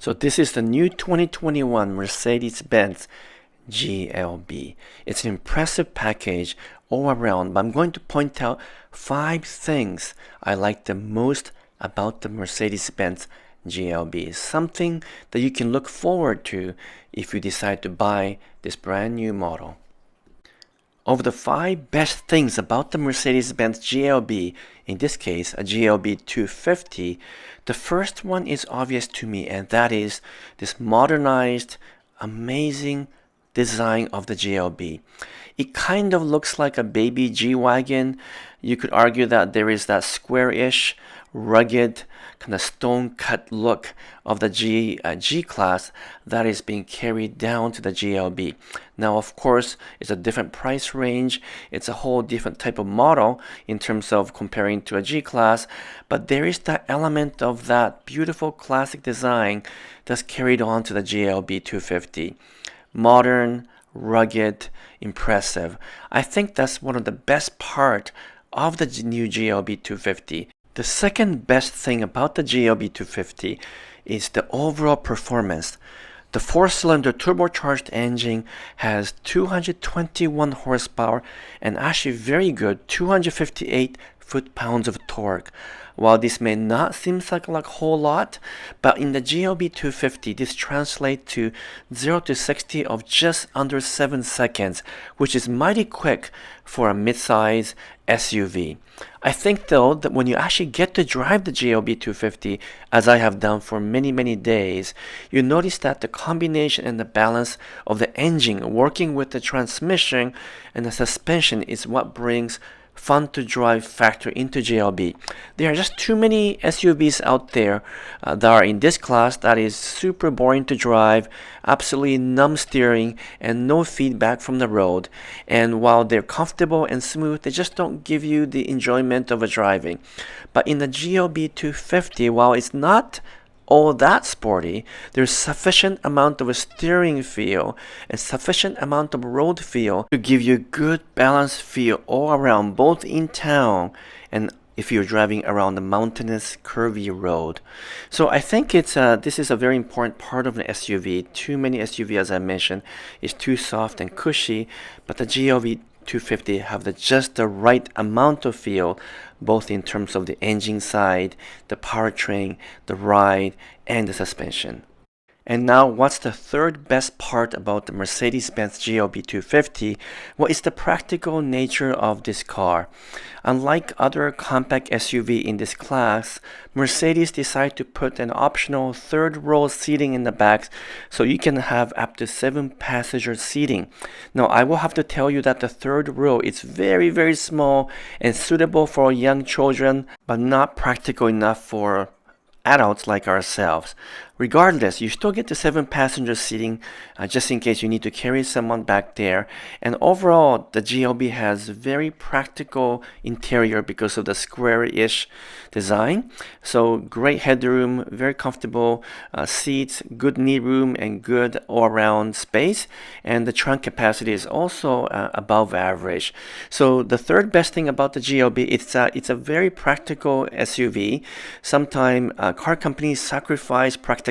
So this is the new 2021 Mercedes-Benz GLB. It's an impressive package all around, but I'm going to point out 5 things I like the most about the Mercedes-Benz GLB. Something that you can look forward to if you decide to buy this brand new model. Of the 5 best things about the Mercedes-Benz GLB, in this case a GLB 250, the first one is obvious to me, and that is this modernized, amazing design of the GLB. It kind of looks like a baby G-Wagon. You could argue that there is that square-ish, rugged, kind of stone-cut look of the G-Class that is being carried down to the GLB. Now, of course, it's a different price range. It's a whole different type of model in terms of comparing to a G-Class, but there is that element of that beautiful classic design that's carried on to the GLB 250. Modern, rugged, impressive. I think that's one of the best part of the new GLB 250. The second best thing about the GLB 250 is the overall performance. The 4-cylinder turbocharged engine has 221 horsepower and actually very good 258 foot-pounds of torque. While this may not seem like a whole lot, but in the GLB 250 this translates to 0 to 60 of just under 7 seconds, which is mighty quick for a mid-size SUV. I think though that when you actually get to drive the GLB 250, as I have done for many days, you notice that the combination and the balance of the engine working with the transmission and the suspension is what brings fun to drive factor into GLB. There are just too many SUVs out there that are in this class that is super boring to drive, absolutely numb steering, and no feedback from the road. And while they're comfortable and smooth, they just don't give you the enjoyment of a driving. But in the GLB 250, while it's not all that sporty, there's sufficient amount of a steering feel and sufficient amount of road feel to give you good balanced feel all around, both in town and if you're driving around the mountainous curvy road. So I think this is a very important part of an SUV. Too many SUV, as I mentioned, is too soft and cushy, but the GLB 250 have just the right amount of feel, both in terms of the engine side, the powertrain, the ride, and the suspension. And now, what's the third best part about the Mercedes-Benz GLB 250? Well, it's the practical nature of this car. Unlike other compact SUV in this class, Mercedes decided to put an optional third row seating in the back so you can have up to 7 passenger seating. Now, I will have to tell you that the third row is very small and suitable for young children, but not practical enough for adults like ourselves. Regardless, you still get the 7 passenger seating just in case you need to carry someone back there. And overall, the GLB has very practical interior because of the square-ish design. So great headroom, very comfortable seats, good knee room, and good all-around space. And the trunk capacity is also above average. So the third best thing about the GLB, it's a very practical SUV. Sometimes car companies sacrifice practicality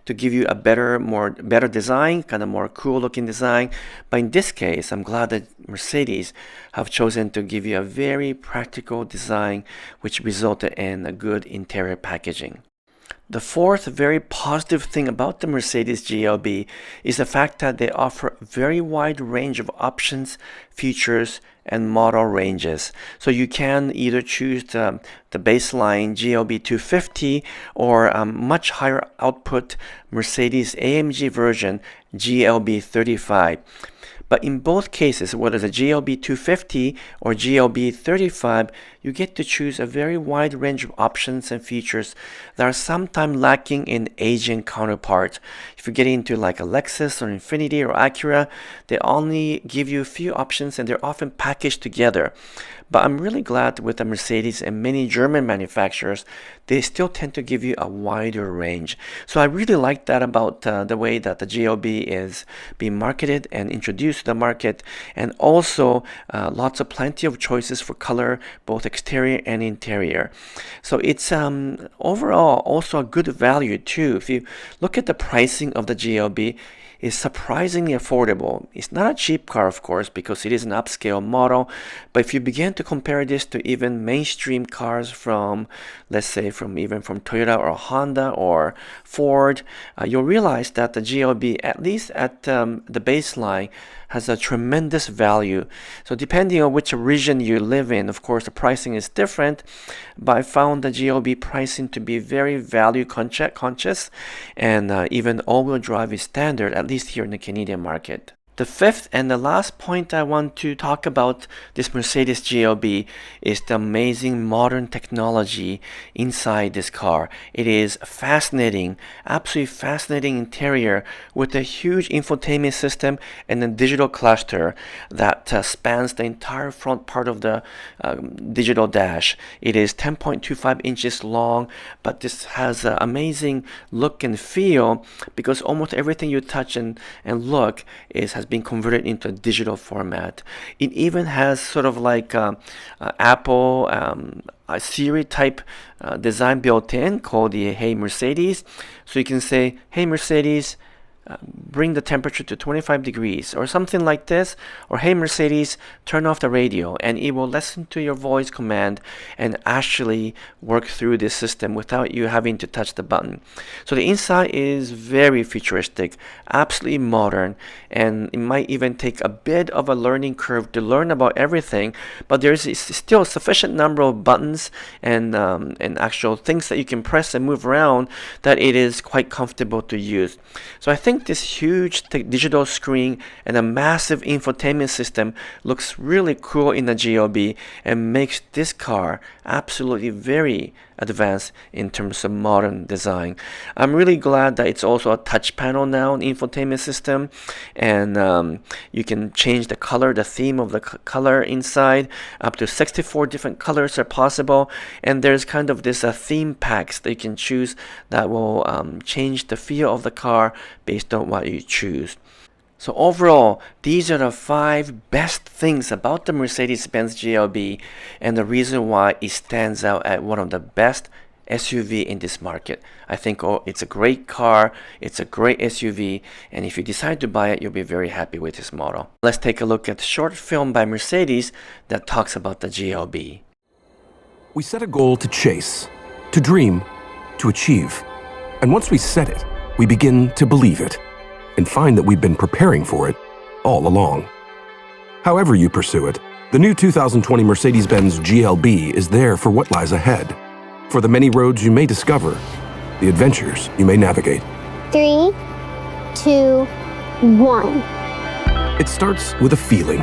to give you a better design, kind of more cool looking design. But in this case, I'm glad that Mercedes have chosen to give you a very practical design, which resulted in a good interior packaging. The fourth very positive thing about the Mercedes GLB is the fact that they offer a very wide range of options, features, and model ranges. So you can either choose the baseline GLB 250 or a much higher output Mercedes AMG version GLB 35. But in both cases, whether it's a GLB 250 or GLB 35, you get to choose a very wide range of options and features that are sometimes lacking in Asian counterparts. If you get into like a Lexus or Infiniti or Acura, they only give you a few options and they're often packaged together. But I'm really glad with the Mercedes and many German manufacturers, they still tend to give you a wider range. So I really like that about the way that the GLB is being marketed and introduced to the market, and also plenty of choices for color, both exterior and interior. So it's overall also a good value too. If you look at the pricing of the GLB, is surprisingly affordable. It's not a cheap car, of course, because it is an upscale model, but if you begin to compare this to even mainstream cars from, let's say, from Toyota or Honda or Ford, you'll realize that the GLB, at least at the baseline, has a tremendous value. So depending on which region you live in, of course, the pricing is different, but I found the GLB pricing to be very value conscious, and even all-wheel drive is standard, at least here in the Canadian market. The fifth and the last point I want to talk about this Mercedes GLB is the amazing modern technology inside this car. It is fascinating, absolutely fascinating interior with a huge infotainment system and a digital cluster that spans the entire front part of the digital dash. It is 10.25 inches long, but this has an amazing look and feel because almost everything you touch and look has been converted into a digital format. It even has sort of like Apple a Siri type design built in called the Hey Mercedes. So you can say, Hey Mercedes, bring the temperature to 25 degrees or something like this, or Hey Mercedes, turn off the radio, and it will listen to your voice command and actually work through this system without you having to touch the button. So the inside is very futuristic, absolutely modern, and it might even take a bit of a learning curve to learn about everything, but there's still a sufficient number of buttons and actual things that you can press and move around that it is quite comfortable to use. So I think this huge digital screen and a massive infotainment system looks really cool in the GLB and makes this car absolutely very advanced in terms of modern design. I'm really glad that it's also a touch panel now, an infotainment system, and you can change the color, the theme of the color inside. Up to 64 different colors are possible, and there's kind of this theme packs that you can choose that will change the feel of the car based on what you choose. So overall, these are the 5 best things about the Mercedes-Benz GLB and the reason why it stands out as one of the best SUV in this market. I think it's a great car, it's a great SUV, and if you decide to buy it, you'll be very happy with this model. Let's take a look at the short film by Mercedes that talks about the GLB. We set a goal to chase, to dream, to achieve. And once we set it, we begin to believe it and find that we've been preparing for it all along. However you pursue it, the new 2020 Mercedes-Benz GLB is there for what lies ahead, for the many roads you may discover, the adventures you may navigate. 3, 2, 1. It starts with a feeling.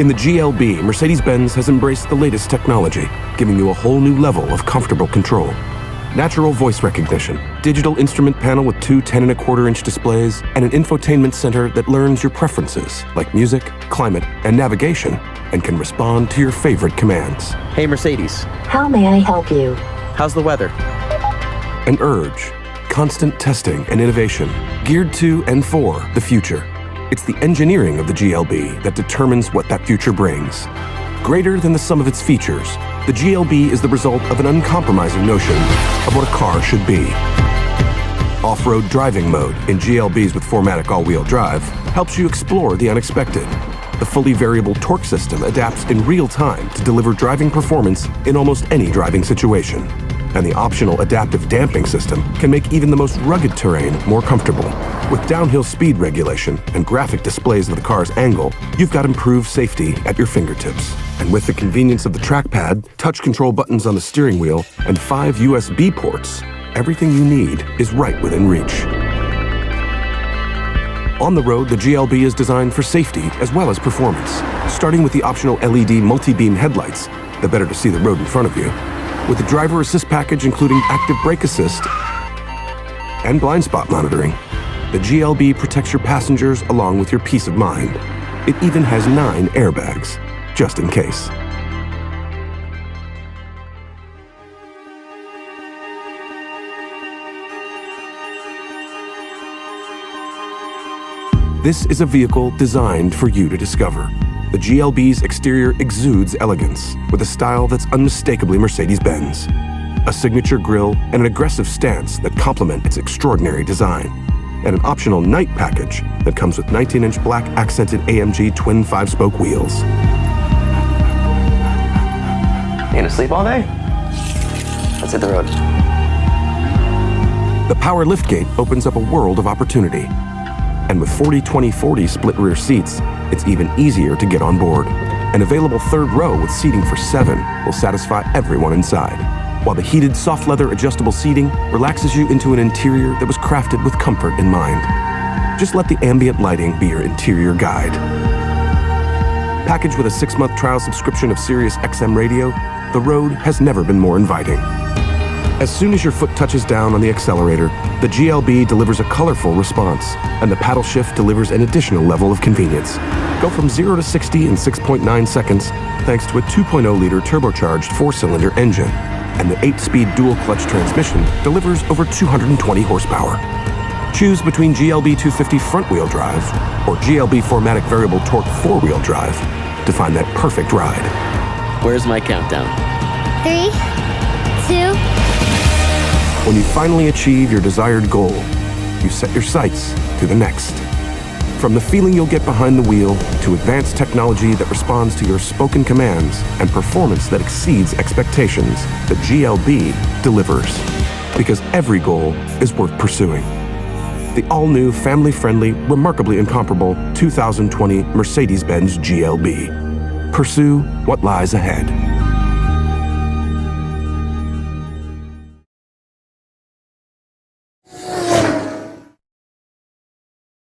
In the GLB, Mercedes-Benz has embraced the latest technology, giving you a whole new level of comfortable control. Natural voice recognition, digital instrument panel with 2 10.25-inch displays, and an infotainment center that learns your preferences like music, climate, and navigation, and can respond to your favorite commands. Hey Mercedes, How may I help you? how's the weather? An urge, constant testing and innovation, geared to and for the future. It's the engineering of the GLB that determines what that future brings. Greater than the sum of its features, the GLB is the result of an uncompromising notion of what a car should be. Off-road driving mode in GLBs with 4MATIC all-wheel drive helps you explore the unexpected. The fully variable torque system adapts in real time to deliver driving performance in almost any driving situation. And the optional adaptive damping system can make even the most rugged terrain more comfortable. With downhill speed regulation and graphic displays of the car's angle, you've got improved safety at your fingertips. And with the convenience of the trackpad, touch control buttons on the steering wheel, and 5 USB ports, everything you need is right within reach. On the road, the GLB is designed for safety as well as performance, starting with the optional LED multi-beam headlights, the better to see the road in front of you, with the driver assist package including active brake assist and blind spot monitoring. The GLB protects your passengers along with your peace of mind. It even has 9 airbags, just in case. This is a vehicle designed for you to discover. The GLB's exterior exudes elegance with a style that's unmistakably Mercedes-Benz. A signature grille and an aggressive stance that complement its extraordinary design. And an optional night package that comes with 19-inch black accented AMG twin 5-spoke wheels. You gonna sleep all day? Let's hit the road. The power liftgate opens up a world of opportunity. And with 40-20-40 split rear seats, it's even easier to get on board. An available third row with seating for 7 will satisfy everyone inside, while the heated soft leather adjustable seating relaxes you into an interior that was crafted with comfort in mind. Just let the ambient lighting be your interior guide. Packaged with a 6-month trial subscription of Sirius XM radio, the road has never been more inviting. As soon as your foot touches down on the accelerator, the GLB delivers a colorful response, and the paddle shift delivers an additional level of convenience. Go from 0 to 60 in 6.9 seconds thanks to a 2.0-liter turbocharged 4-cylinder engine, and the 8-speed dual-clutch transmission delivers over 220 horsepower. Choose between GLB 250 front-wheel drive or GLB 4MATIC variable torque 4-wheel drive to find that perfect ride. Where's my countdown? 3, 2, When you finally achieve your desired goal, you set your sights to the next. From the feeling you'll get behind the wheel to advanced technology that responds to your spoken commands and performance that exceeds expectations, the GLB delivers. Because every goal is worth pursuing. The all-new, family-friendly, remarkably incomparable 2020 Mercedes-Benz GLB. Pursue what lies ahead.